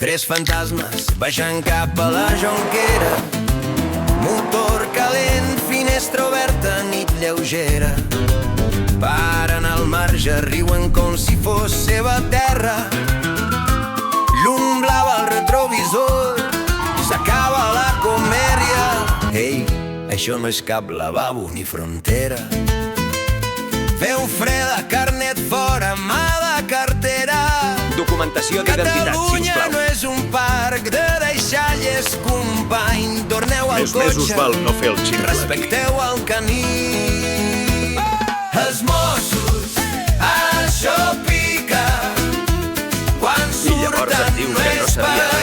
Tres fantasmes baixant cap a la Jonquera. Motor calent, finestra oberta, nit lleugera. Paren al marge, riuen com si fos seva terra. Llum blava al retrovisor, s'acaba la comèdia. Ei, això no és cap lavabo ni frontera. Feu freda, carnet fora, mà de cartera. Documentació d'identitat, Catalunya sisplau. no és un parc de deixalles, company. Torneu al Més mesos cotxe, val no fer el ximple aquí. respecteu el camí. Els Mossos, això pica. Quan I llavors em surten dius no que no és sabia per